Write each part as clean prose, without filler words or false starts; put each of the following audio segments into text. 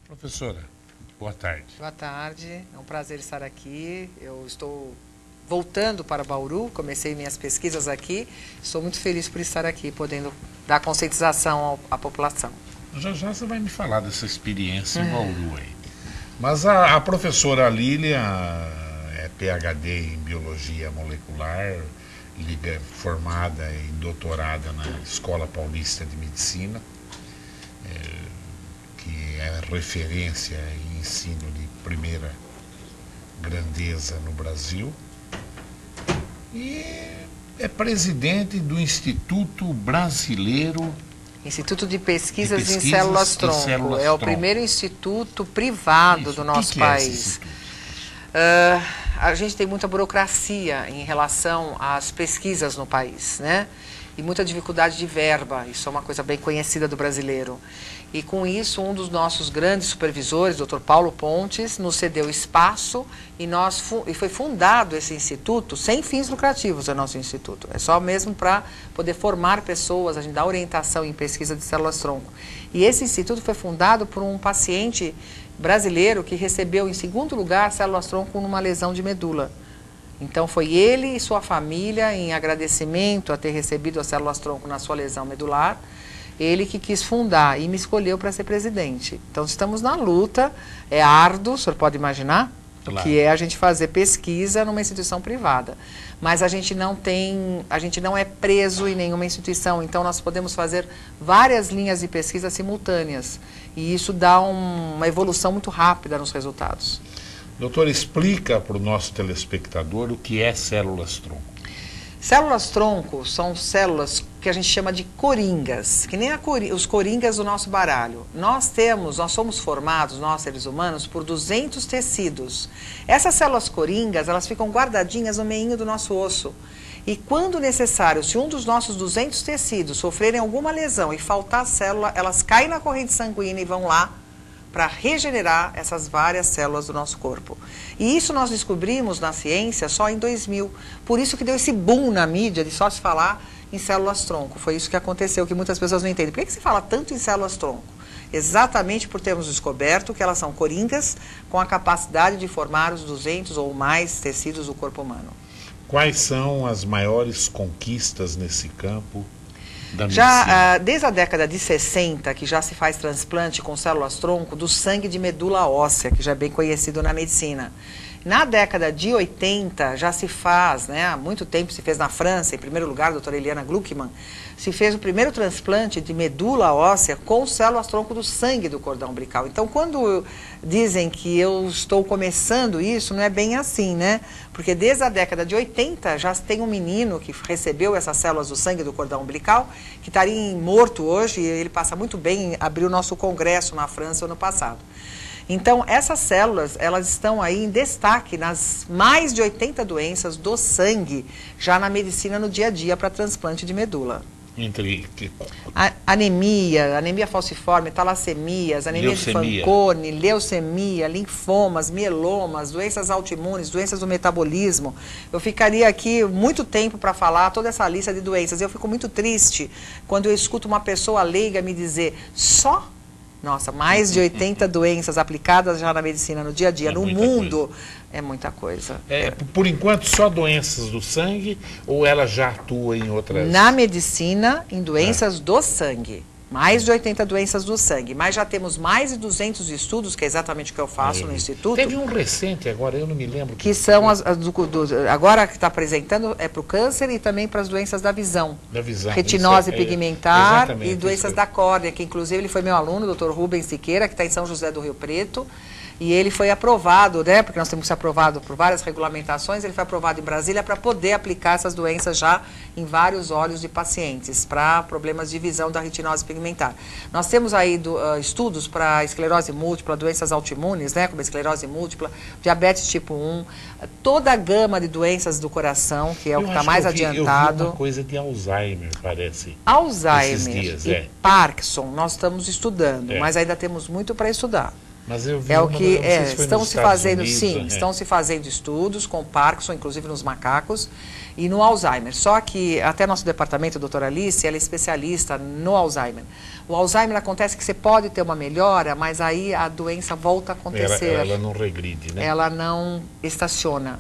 Professora, boa tarde. Boa tarde, é um prazer estar aqui. Eu estou voltando para Bauru, comecei minhas pesquisas aqui. Estou muito feliz por estar aqui, podendo dar conscientização à população. Já já você vai me falar dessa experiência em Bauru aí. Mas a professora Lília é PhD em Biologia Molecular, formada e doutorada na Escola Paulista de Medicina, que é referência em ensino de primeira grandeza no Brasil, e é presidente do Instituto Brasileiro Instituto de Pesquisas em Células-Tronco. É o primeiro instituto privado do nosso país. A gente tem muita burocracia em relação às pesquisas no país, né? E muita dificuldade de verba. Isso é uma coisa bem conhecida do brasileiro. E com isso, um dos nossos grandes supervisores, Dr. Paulo Pontes, nos cedeu espaço e foi fundado esse instituto sem fins lucrativos, é o nosso instituto. É só mesmo para poder formar pessoas, a gente dá orientação em pesquisa de células-tronco. E esse instituto foi fundado por um paciente brasileiro que recebeu em segundo lugar células-tronco numa lesão de medula. Então foi ele e sua família, em agradecimento a ter recebido as células-tronco na sua lesão medular, ele que quis fundar e me escolheu para ser presidente. Então estamos na luta, é árduo, o senhor pode imaginar, claro, que é a gente fazer pesquisa numa instituição privada. Mas a gente não é preso em nenhuma instituição, então nós podemos fazer várias linhas de pesquisa simultâneas. E isso dá uma evolução muito rápida nos resultados. Doutor, explica para o nosso telespectador o que é células-tronco. Células-tronco são células que a gente chama de coringas, que nem os coringas do nosso baralho. Nós somos formados, nós seres humanos, por 200 tecidos. Essas células coringas, elas ficam guardadinhas no meinho do nosso osso. E quando necessário, se um dos nossos 200 tecidos sofrerem alguma lesão e faltar célula, elas caem na corrente sanguínea e vão lá para regenerar essas várias células do nosso corpo. E isso nós descobrimos na ciência só em 2000. Por isso que deu esse boom na mídia de só se falar em células-tronco. Foi isso que aconteceu, que muitas pessoas não entendem. Por que se fala tanto em células-tronco? Exatamente por termos descoberto que elas são coringas com a capacidade de formar os 200 ou mais tecidos do corpo humano. Quais são as maiores conquistas nesse campo? Desde a década de 60, que já se faz transplante com células-tronco do sangue de medula óssea, que já é bem conhecido na medicina. Na década de 80 já se faz, né, há muito tempo se fez na França, em primeiro lugar, a doutora Eliana Gluckman, se fez o primeiro transplante de medula óssea com células-tronco do sangue do cordão umbilical. Então, quando dizem que eu estou começando isso, não é bem assim, né? Porque desde a década de 80 já tem um menino que recebeu essas células do sangue do cordão umbilical, que estaria morto hoje, e ele passa muito bem, abriu o nosso congresso na França ano passado. Então, essas células, elas estão aí em destaque nas mais de 80 doenças do sangue, já na medicina no dia a dia para transplante de medula. Anemia falciforme, talassemias, anemia de Fanconi, leucemia, linfomas, mielomas, doenças autoimunes, doenças do metabolismo. Eu ficaria aqui muito tempo para falar toda essa lista de doenças. Eu fico muito triste quando eu escuto uma pessoa leiga me dizer só. Nossa, mais de 80 doenças aplicadas já na medicina no dia a dia, no mundo, é muita coisa. Por enquanto, só doenças do sangue ou ela já atua em outras? Na medicina, em doenças do sangue. Mais de 80 doenças do sangue, mas já temos mais de 200 estudos, que é exatamente o que eu faço no Instituto. Teve um recente agora, eu não me lembro. Que são, agora que está apresentando, é para o câncer e também para as doenças da visão. Da visão. Retinose pigmentar e doenças da córnea, que inclusive ele foi meu aluno, o Dr. Rubens Siqueira, que está em São José do Rio Preto. E ele foi aprovado, né, porque nós temos que ser aprovado por várias regulamentações, ele foi aprovado em Brasília para poder aplicar essas doenças já em vários olhos de pacientes, para problemas de visão da retinose pigmentar. Nós temos aí estudos para esclerose múltipla, doenças autoimunes, né, como esclerose múltipla, diabetes tipo 1, toda a gama de doenças do coração, que é o que está mais adiantado. Eu vi uma coisa de Alzheimer, parece. Alzheimer e Parkinson nós estamos estudando, mas ainda temos muito para estudar. Mas eu vi é o que estão se fazendo, estão se fazendo estudos com Parkinson, inclusive nos macacos, e no Alzheimer. Só que até nosso departamento, a doutora Alice, ela é especialista no Alzheimer. O Alzheimer acontece que você pode ter uma melhora, mas aí a doença volta a acontecer. Ela não regride, né? Ela não estaciona.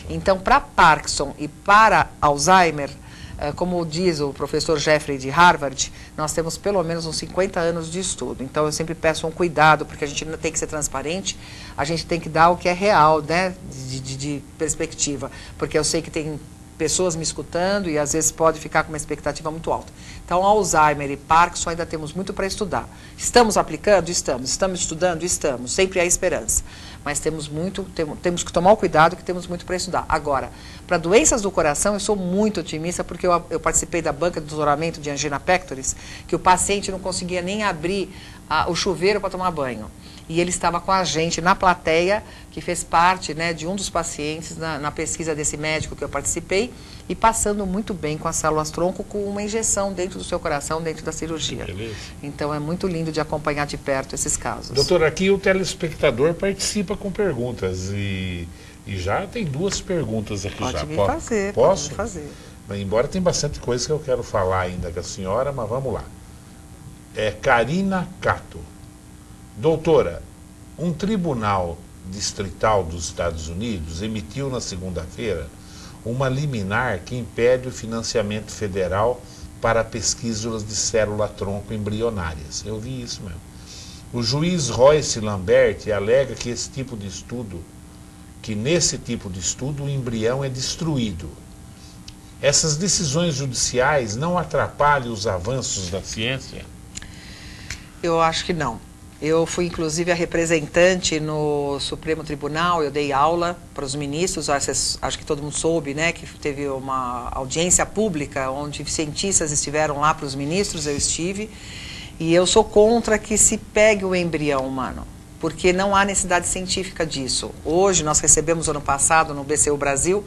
Então, para Parkinson e para Alzheimer, como diz o professor Jeffrey de Harvard, nós temos pelo menos uns 50 anos de estudo. Então, eu sempre peço um cuidado, porque a gente não tem que ser transparente, a gente tem que dar o que é real, né, de perspectiva. Porque eu sei que tem pessoas me escutando e às vezes pode ficar com uma expectativa muito alta. Então, Alzheimer e Parkinson ainda temos muito para estudar. Estamos aplicando? Estamos. Estamos estudando? Estamos. Sempre há esperança. Mas temos que tomar o cuidado que temos muito para estudar. Agora, para doenças do coração, eu sou muito otimista porque eu participei da banca de doutoramento de angina pectoris, que o paciente não conseguia nem abrir o chuveiro para tomar banho. E ele estava com a gente na plateia, que fez parte, né, de um dos pacientes na pesquisa desse médico que eu participei, e passando muito bem com as células-tronco, com uma injeção dentro do seu coração, dentro da cirurgia. Beleza. Então é muito lindo de acompanhar de perto esses casos. Doutor, aqui o telespectador participa com perguntas e já tem 2 perguntas aqui. Pode já. Me fazer, Posso? Pode fazer. Bem, embora tem bastante coisa que eu quero falar ainda com a senhora, mas vamos lá. Karina Cato. Doutora, um tribunal distrital dos Estados Unidos emitiu na segunda-feira uma liminar que impede o financiamento federal para pesquisas de célula-tronco embrionárias. Eu vi isso mesmo. O juiz Royce Lambert alega que nesse tipo de estudo o embrião é destruído. Essas decisões judiciais não atrapalham os avanços da ciência? Eu acho que não. Eu fui, inclusive, a representante no Supremo Tribunal, eu dei aula para os ministros, acho que todo mundo soube, né, que teve uma audiência pública onde cientistas estiveram lá para os ministros, eu estive, e eu sou contra que se pegue o embrião humano, porque não há necessidade científica disso. Hoje, nós recebemos, ano passado, no BCU Brasil,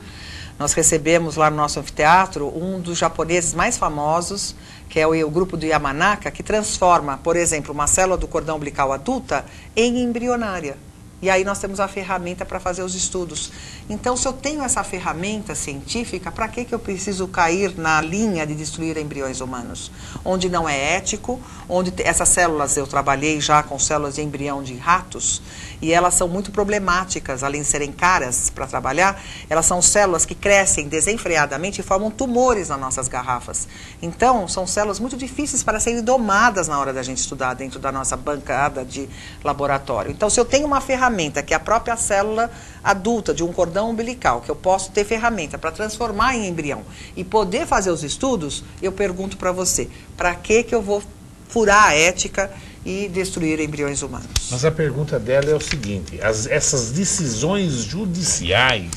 nós recebemos lá no nosso anfiteatro um dos japoneses mais famosos, que é o grupo do Yamanaka, que transforma, por exemplo, uma célula do cordão umbilical adulta em embrionária. E aí nós temos a ferramenta para fazer os estudos. Então, se eu tenho essa ferramenta científica, para que eu preciso cair na linha de destruir embriões humanos? Onde não é ético, onde essas células, eu trabalhei já com células de embrião de ratos, e elas são muito problemáticas, além de serem caras para trabalhar, elas são células que crescem desenfreadamente e formam tumores nas nossas garrafas. Então, são células muito difíceis para serem domadas na hora da gente estudar dentro da nossa bancada de laboratório. Então, se eu tenho uma ferramenta, que é a própria célula adulta de um cordão umbilical, que eu posso ter ferramenta para transformar em embrião e poder fazer os estudos, eu pergunto para você, para que eu vou furar a ética e destruir embriões humanos? Mas a pergunta dela é o seguinte, essas decisões judiciais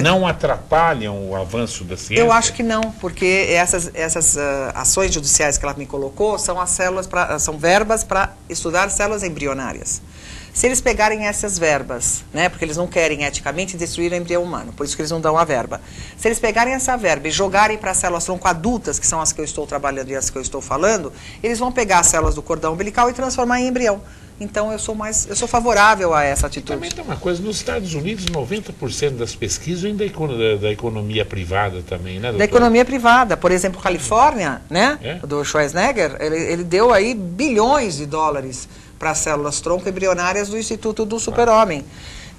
não atrapalham o avanço da ciência? Eu acho que não, porque essas ações judiciais que ela me colocou são são verbas para estudar células embrionárias. Se eles pegarem essas verbas, né, porque eles não querem eticamente destruir o embrião humano, por isso que eles não dão a verba. Se eles pegarem essa verba e jogarem para células tronco adultas, que são as que eu estou trabalhando e as que eu estou falando, eles vão pegar as células do cordão umbilical e transformar em embrião. Então eu sou favorável a essa atitude. Também tem uma coisa, nos Estados Unidos 90% das pesquisas vêm da economia privada também, né, doutora? Da economia privada. Por exemplo, Califórnia, né, do Schwarzenegger, ele deu aí bilhões de dólares para as células-tronco embrionárias do Instituto do Super-Homem.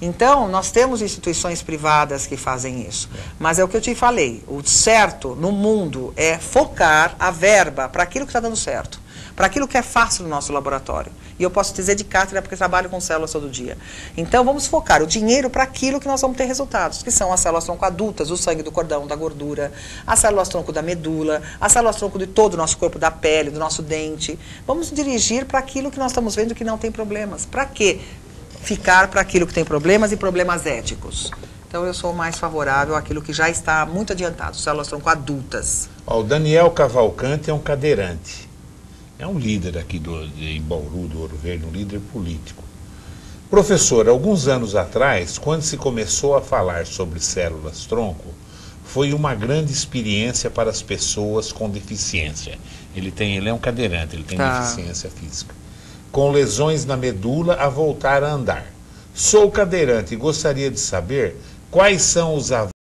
Então, nós temos instituições privadas que fazem isso. Mas é o que eu te falei, o certo no mundo é focar a verba para aquilo que está dando certo, para aquilo que é fácil no nosso laboratório. E eu posso dizer de cátedra porque trabalho com células todo dia. Então, vamos focar o dinheiro para aquilo que nós vamos ter resultados, que são as células-tronco adultas, o sangue do cordão, da gordura, as células-tronco da medula, as células-tronco de todo o nosso corpo, da pele, do nosso dente. Vamos dirigir para aquilo que nós estamos vendo que não tem problemas. Para quê? Ficar para aquilo que tem problemas e problemas éticos. Então, eu sou mais favorável àquilo que já está muito adiantado, células-tronco adultas. O Daniel Cavalcante é um cadeirante. É um líder aqui em Bauru, do Ouro Verde, um líder político. Professor, alguns anos atrás, quando se começou a falar sobre células-tronco, foi uma grande experiência para as pessoas com deficiência. Ele é um cadeirante, ele tem deficiência física. com lesões na medula a voltar a andar. Sou cadeirante e gostaria de saber quais são os